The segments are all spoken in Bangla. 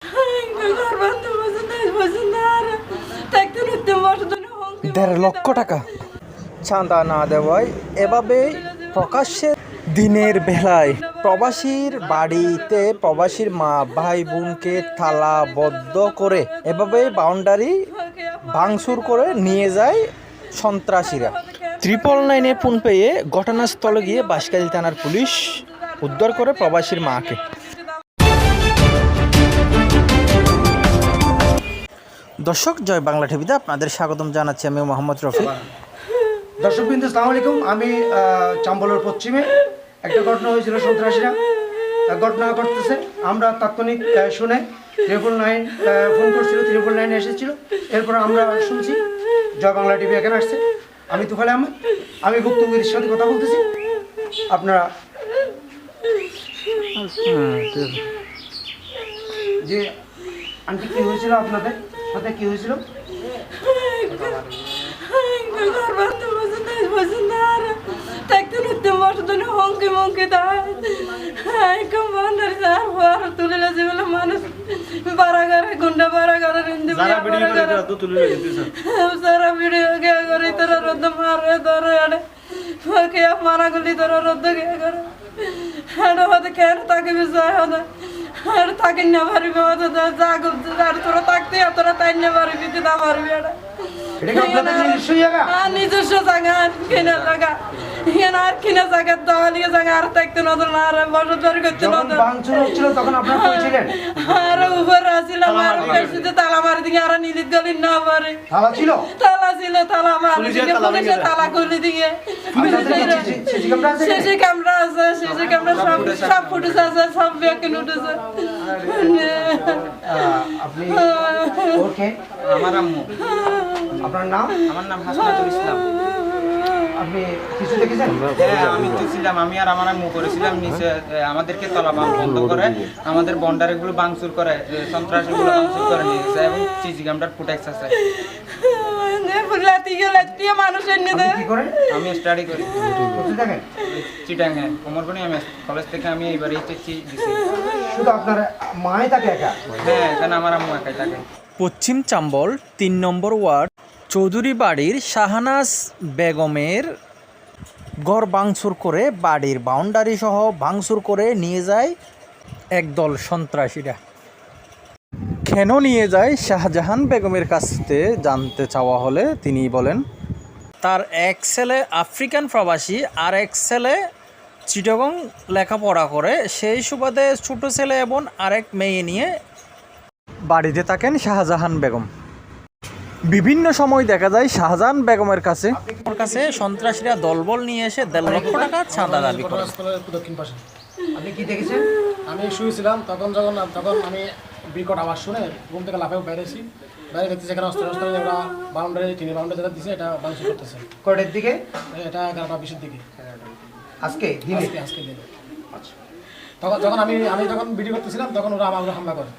৳১.৫ লক্ষ চাঁদা না দেওয়ায় এভাবে প্রকাশ্যে দিনের বেলায় প্রবাসীর বাড়িতে প্রবাসীর মা ভাই বোনকে তালাবদ্ধ করে এভাবে বাউন্ডারি ভাঙচুর করে নিয়ে যায় সন্ত্রাসীরা। 999-এ ফোন পেয়ে ঘটনাস্থলে গিয়ে বাঁশখালী থানার পুলিশ উদ্ধার করে প্রবাসীর মাকে। দর্শক, জয় বাংলা টিভিতে আপনাদের স্বাগতম জানাচ্ছি আমি মোহাম্মদ রফি। দর্শকবৃন্দ, আসসালামু আলাইকুম। আমি চাম্বলের পশ্চিমে একটা ঘটনা হয়েছিল, সন্ত্রাসীরা ঘটনা ঘটতেছে। আমরা তাৎক্ষণিক শুনে 999 ফোন করছিল, 999 এসেছিল। এরপর আমরা শুনছি জয় বাংলা টিভি এখানে আসছে। আমি তুফাইল আহমেদ, আমি ভুক্তভোগীর সাথে কথা বলতেছি। আপনারা যে আন্টি কি হয়েছিল, আপনাদের সাথে কি হয়েছিল? মারাগুলি তোরা রদ্দ কে করে হতে কেন তাকে বিষয় হতো থাকি না পারবি তোরা থাকতে তোরা তাই না পারবি না পারবি নিজস্ব জায়গা কিনা জায়গা এখানে আর কিনা জায়গা দলীয় জায়গা আর থাকতে নতুন আর বসত করতে আর উপরে আসছিলাম আর তালা মারি দিকে আর নিজের গলি না পারে তালা ছিল তালা মারি দিকে পুলিশে তালা খুলে দিয়ে সিসি ক্যামেরা আছে, সিসি ক্যামেরা সব ফুটেজ আছে, সব ব্যাকিং উঠেছে। আপনি ওকে? আমার আম্মু। আপনার নাম? আমার নাম হাসনাতুল ইসলাম। আপনি কিছু দেখেছেন? হ্যাঁ, আমি তো ছিলাম, আমি আর আমার আম্মু করেছিলাম। নিচে আমাদেরকে তলা বন্ধ করে আমাদের বন্ডারগুলো ভাঙচুর করে, সন্ত্রাসীগুলো ভাঙচুর করে নিয়ে গেছে এবং সিসি ক্যামেরার ফুটেজ আছে। আমি স্টাডি করি চিটাঙ্গে কোমরবনি আমি কলেজ থেকে। আমি এইবার এইচএসসি দিছি। শুধু আপনার মাই থাকে একা? হ্যাঁ, এখানে আমার আম্মু একাই থাকে। পশ্চিম চাম্বল 3 নম্বর ওয়ার্ড চৌধুরী বাড়ির শাহনাজ বেগমের ঘর ভাঙচুর করে বাড়ির বাউন্ডারি সহ ভাঙচুর করে নিয়ে যায় একদল সন্ত্রাসীরা। কেন নিয়ে যায় শাহজাহান বেগমের কাছে জানতে চাওয়া হলে তিনি বলেন, তার এক ছেলে আফ্রিকান প্রবাসী আর এক ছেলে চিটাগং লেখাপড়া করে, সেই সুবাদে ছোট ছেলে এবং আরেক মেয়ে নিয়ে বাড়িতে থাকেন শাহজাহান বেগম। বিভিন্ন সময় দেখা যায় শাহজাহান বেগমের কাছে সন্ত্রাসীরা দলবল নিয়ে এসে $1.5 লক্ষ চাঁদা দাবি করে। দক্ষিণ পাশে আপনি কি দেখেছেন? আমি শুয়েছিলাম, তখন আমি বিকট আওয়াজ শুনে ঘুম থেকে লাফেও বেরিয়েছি। বাইরে দেখতেছি এখানে অস্ত্র ওরা বাউন্ডারি টিনের বাউন্ডারি যেটা দিচ্ছে এটা ভাঙচুর করতেছে। কয়টার দিকে? এটা 11টা-20-এর দিকে। আজকে দিনে। আচ্ছা, যখন আমি যখন ভিডিও করতেছিলাম তখন ওরা আমার হামলা করে।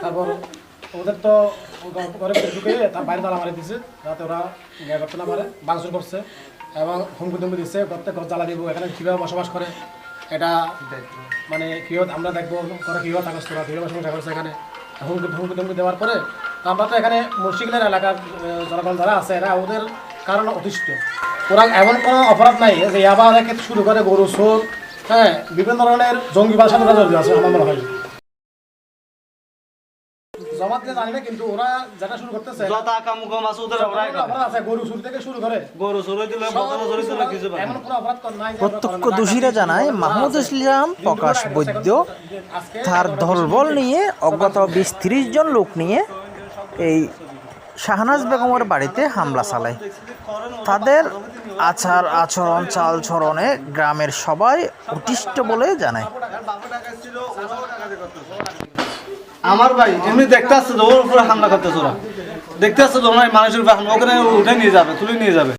তারপর ওদের তো ঘরে ঢুকে তার বাইরে তালা মারি দিচ্ছে, যাতে ওরা গায়ে করতে না পারে। ভাঙচুর করছে এবং হুমকি ধুমকি দিচ্ছে, প্রত্যেক ঘর জ্বালা দিব, এখানে কীভাবে বসবাস করে এটা মানে কীভাবে আমরা দেখবো করে, কীভাবে কাগজ করা, কীভাবে বসবাস করছে এখানে। হুমকি ধুমকি দেওয়ার পরে আমরা তো এখানে মুর্শিদাবাদ এলাকার জনগণ যারা আছে এরা ওদের কারণে অতিষ্ঠ। ওরা এমন কোনো অপরাধ নাই যে ইয়াবা থেকে শুরু করে গরু চোর, হ্যাঁ, বিভিন্ন ধরনের জঙ্গিবাদের সাথে জড়িত আছে আমার মনে হয়। জমা দিয়ে জানি না, কিন্তু ওরা যেটা শুরু করতেছে প্রত্যক্ষদর্শীরা জানায় মাহমুদ ইসলাম প্রকাশ বৈদ্য তার দলবল নিয়ে অজ্ঞাত 20-30 জন লোক নিয়ে এই শাহনাজ বেগমের বাড়িতে হামলা চালায়। তাদের আচার আচরণ চালচরণে গ্রামের সবাই অতিষ্ঠ বলে জানায়। আমার ভাই এমনি দেখতে আসছে তো ওর উপরে হামলা করতেছে, ওরা দেখতে আসছে তো মানুষের উপরে হামলা, ওখানে উঠে নিয়ে যাবে, তুলে নিয়ে যাবে।